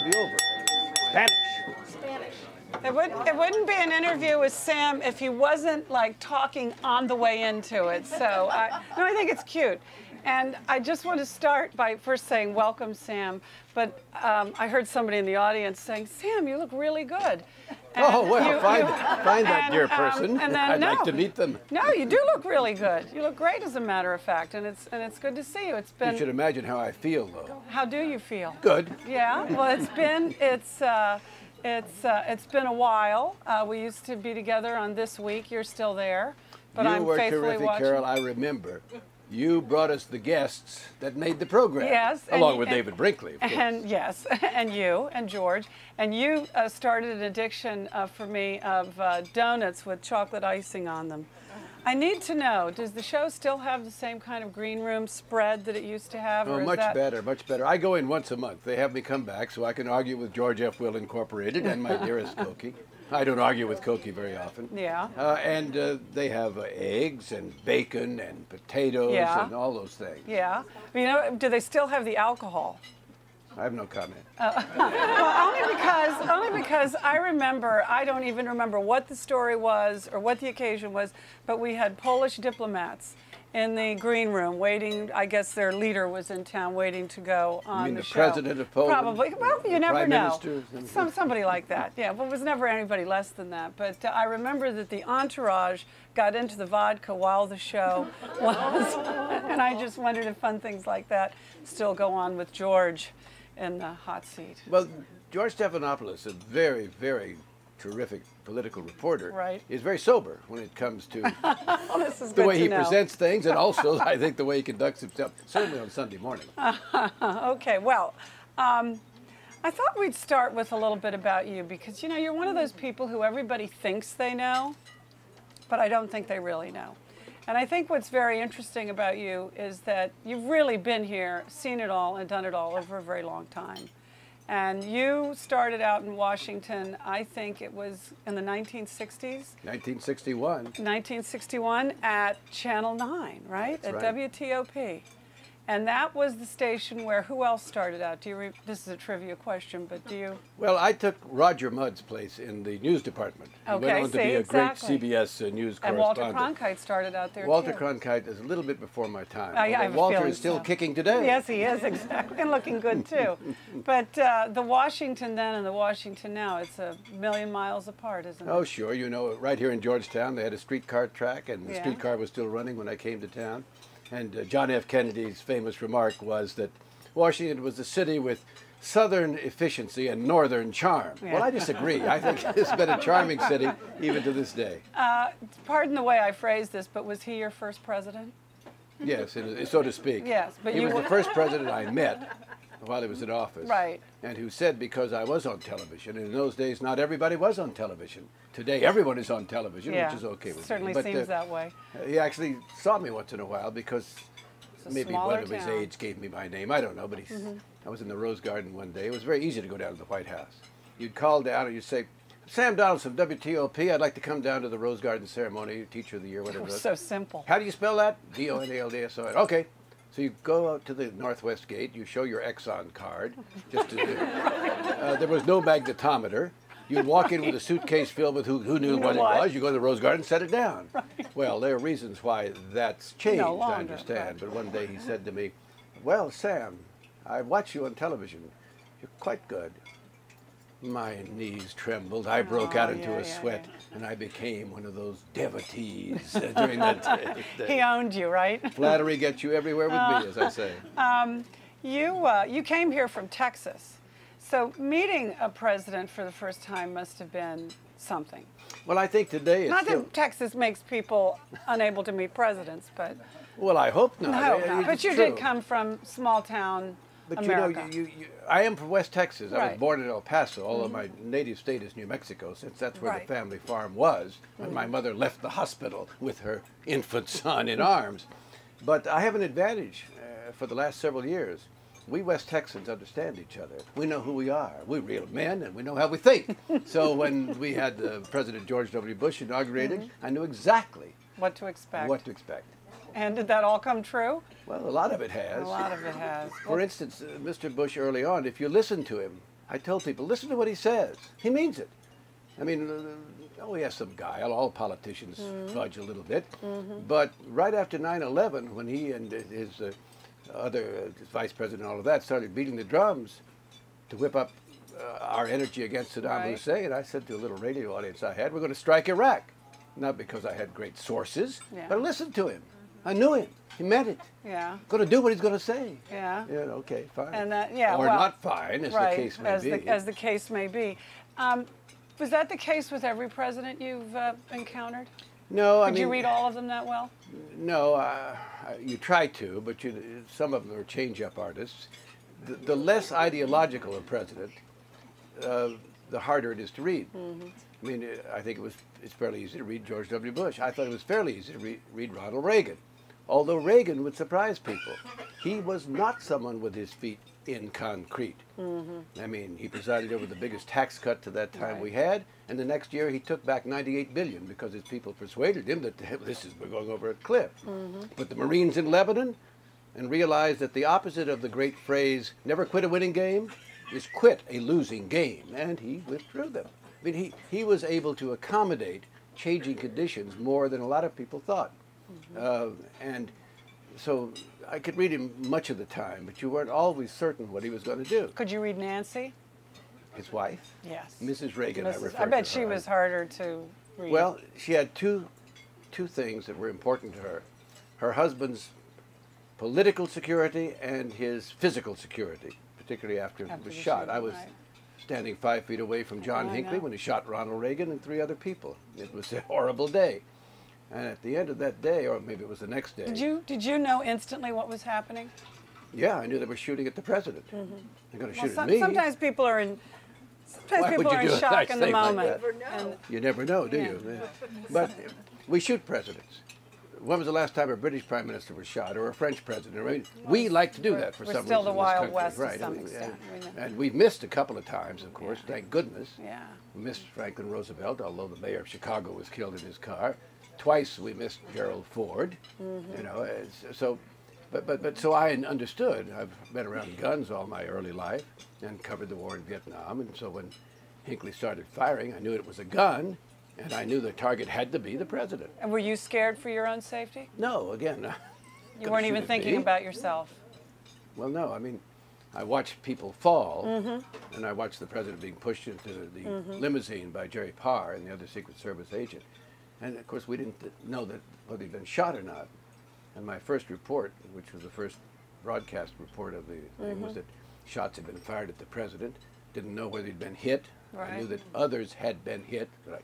it'll be over. Spanish. Spanish. It wouldn't be an interview with Sam if he wasn't like talking on the way into it. So no, I think it's cute. And I just want to start by first saying welcome, Sam. But I heard somebody in the audience saying, Sam, you look really good. And oh, well, find that dear person. And then, I'd like to meet them. No, you do look really good. You look great, as a matter of fact. And it's good to see you. It's been. You should imagine how I feel, though. How do you feel? Good. Yeah. Well, it's been a while. We used to be together on This Week. You're still there, but I'm faithfully You were terrific, watching. Carol. I remember. You brought us the guests that made the program. Yes. Along with David Brinkley, of course. And yes, and you and George. And you started an addiction for me of donuts with chocolate icing on them. I need to know, does the show still have the same kind of green room spread that it used to have? Oh, much better, much better. I go in once a month. They have me come back so I can argue with George F. Will Incorporated and my dearest Cokie. I don't argue with Cokie very often. Yeah. And they have eggs and bacon and potatoes and all those things. Yeah. You know, do they still have the alcohol? I have no comment. Well, only because I remember, I don't even remember what the story was or what the occasion was, but we had Polish diplomats in the green room waiting. I guess their leader was in town waiting to go on the show. president of Poland? Probably. Well, you never Prime know. Minister? Somebody like that. Yeah, but it was never anybody less than that. But I remember that the entourage got into the vodka while the show was, and I just wondered if fun things like that still go on with George in the hot seat. Well, George Stephanopoulos, a very, very terrific political reporter, is very sober when it comes to the way he presents things, and also, I think, the way he conducts himself, certainly on Sunday morning. Okay, well, I thought we'd start with a little bit about you, because, you know, you're one of those people who everybody thinks they know, but I don't think they really know. And I think what's very interesting about you is that you've really been here, seen it all, and done it all over a very long time. And you started out in Washington, I think it was in the 1960s? 1961. 1961 at Channel 9, right? That's at right. WTOP. And that was the station where, who else started out? This is a trivia question, but do you? Well, I took Roger Mudd's place in the news department. He went on to be a great CBS news correspondent. And Walter Cronkite started out there, Walter too. Cronkite is a little bit before my time. Walter is still kicking today. Yes, he is, exactly, and looking good, too. But the Washington then and the Washington now, it's a million miles apart, isn't it? Oh, sure. You know, right here in Georgetown, they had a streetcar track, and the streetcar was still running when I came to town. And John F. Kennedy's famous remark was that Washington was a city with southern efficiency and northern charm. Yeah. Well, I disagree. I think it's been a charming city even to this day. Pardon the way I phrased this, but was he your first president? Yes, so to speak. Yes, but he was the first president I met while he was in office. Right. And who said, because I was on television, and in those days not everybody was on television. Today everyone is on television, which is okay with me. Certainly seems that way. He actually saw me once in a while because maybe one of his aides gave me my name. I don't know, but I was in the Rose Garden one day. It was very easy to go down to the White House. You'd call down and you'd say, Sam Donaldson, WTOP, I'd like to come down to the Rose Garden ceremony, Teacher of the Year, whatever it was. So simple. How do you spell that? D-O-N-A-L-D-S-O-N. Okay. So you go out to the Northwest Gate, you show your Exxon card. There was no magnetometer. You'd walk in with a suitcase filled with who knew what it was. You go to the Rose Garden, set it down. Right. Well, there are reasons why that's changed, I understand. But one day he said to me, well, Sam, I watch you on television. You're quite good. My knees trembled. I broke out into a sweat, and I became one of those devotees during that day. He owned you, right? Flattery gets you everywhere with me, as I say. You came here from Texas. So meeting a president for the first time must have been something. Well, I think today it's not that Texas makes people unable to meet presidents, but... Well, I hope not. No, but you did come from small town America. You know, I am from West Texas. I was born in El Paso, although my native state is New Mexico, since that's where the family farm was when my mother left the hospital with her infant son in arms. But I have an advantage for the last several years. We West Texans understand each other. We know who we are. We're real men, and we know how we think. So when we had President George W. Bush inaugurated, I knew exactly what to expect. What to expect. And did that all come true? Well, a lot of it has. A lot of it has. For instance, Mr. Bush early on, if you listen to him, I told people, listen to what he says. He means it. I mean, he has some guile. All politicians fudge a little bit. But right after 9/11, when he and his his vice president and all of that started beating the drums to whip up our energy against Saddam Hussein, I said to a little radio audience I had, we're going to strike Iraq. Not because I had great sources, but I listened to him. I knew him. He meant it. Yeah. Going to do what he's going to say. Yeah. Yeah. Okay. Fine. And that, or not fine, as the case may be. As the case may be. Was that the case with every president you've encountered? No, I mean. Did you read all of them that well? No, you try to, but some of them are change-up artists. The less ideological a president, the harder it is to read. I mean, I think it's fairly easy to read George W. Bush. I thought it was fairly easy to read Ronald Reagan. Although Reagan would surprise people. He was not someone with his feet in concrete. I mean, he presided over the biggest tax cut to that time we had, and the next year he took back $98 billion because his people persuaded him that we're going over a cliff. But the Marines in Lebanon, and realized that the opposite of the great phrase, never quit a winning game, is quit a losing game, and he withdrew them. I mean, he was able to accommodate changing conditions more than a lot of people thought. And so I could read him much of the time, but you weren't always certain what he was going to do. Could you read Nancy? His wife? Yes. Mrs. Reagan, I bet she was harder to read. Well, she had two things that were important to her. Her husband's political security and his physical security, particularly after he was shot. I was standing 5 feet away from John Hinckley when he shot Ronald Reagan and 3 other people. It was a horrible day. And at the end of that day, or maybe it was the next day. Did you know instantly what was happening? Yeah, I knew they were shooting at the president. They're going to shoot at me. Sometimes people are in shock in the moment. You never know, do you? But we shoot presidents. When was the last time a British prime minister was shot, or a French president? Right? We like to do that for some reason. We're still the Wild West to some extent. And we've missed a couple of times, of course, thank goodness. Yeah. We missed Franklin Roosevelt, although the mayor of Chicago was killed in his car. Twice we missed Gerald Ford. You know, so I understood. I've been around guns all my early life and covered the war in Vietnam, and so when Hinckley started firing, I knew it was a gun, and I knew the target had to be the president. And were you scared for your own safety? No, again. You weren't even thinking about yourself? Well, no. I mean, I watched people fall, and I watched the president being pushed into the limousine by Jerry Parr and the other Secret Service agent. And, of course, we didn't know whether he'd been shot or not. And my first report, which was the first broadcast report of the thing, was that shots had been fired at the president. Didn't know whether he'd been hit. I knew that others had been hit, but I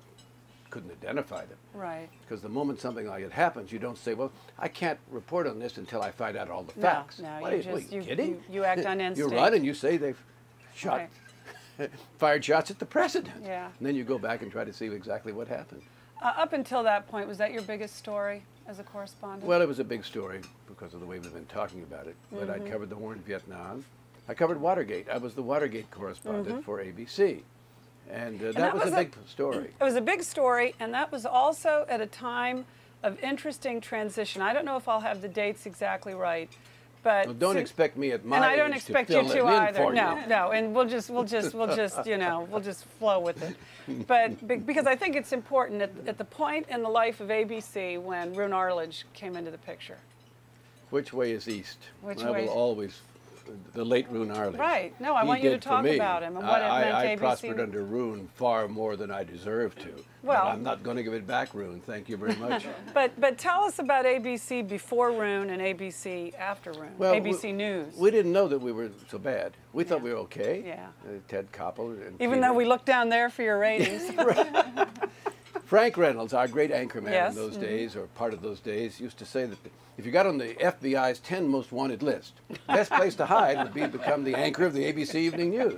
couldn't identify them. Right. Because the moment something like it happens, you don't say, well, I can't report on this until I find out all the facts. No, what, are you kidding? You act on instinct. You run and you say they've shot, fired shots at the president. Yeah. And then you go back and try to see exactly what happened. Up until that point, was that your biggest story as a correspondent? Well, it was a big story because of the way we've been talking about it. But I covered the war in Vietnam. I covered Watergate. I was the Watergate correspondent for ABC. And that was a big story. It was a big story, and that was also at a time of interesting transition. I don't know if I'll have the dates exactly right, but well, don't expect me at my age. And I don't to expect fill you to it either. In for No, and we'll just you know, we'll just flow with it. But because I think it's important at the point in the life of ABC when Roone Arledge came into the picture. Which way is east? Which I way? will always. The late Roone Arledge. Right. No, I want you to talk about him and what it meant to ABC. I prospered under Roone far more than I deserved to. Well, but I'm not going to give it back, Roone. Thank you very much. But tell us about ABC before Roone and ABC after Roone. Well, ABC News. We didn't know that we were so bad. We thought we were okay. Yeah. Ted Koppel. And even though we looked down there for your ratings. Frank Reynolds, our great anchorman in those days, or part of those days, used to say that if you got on the FBI's 10 most wanted list, best place to hide would be to become the anchor of the ABC Evening News.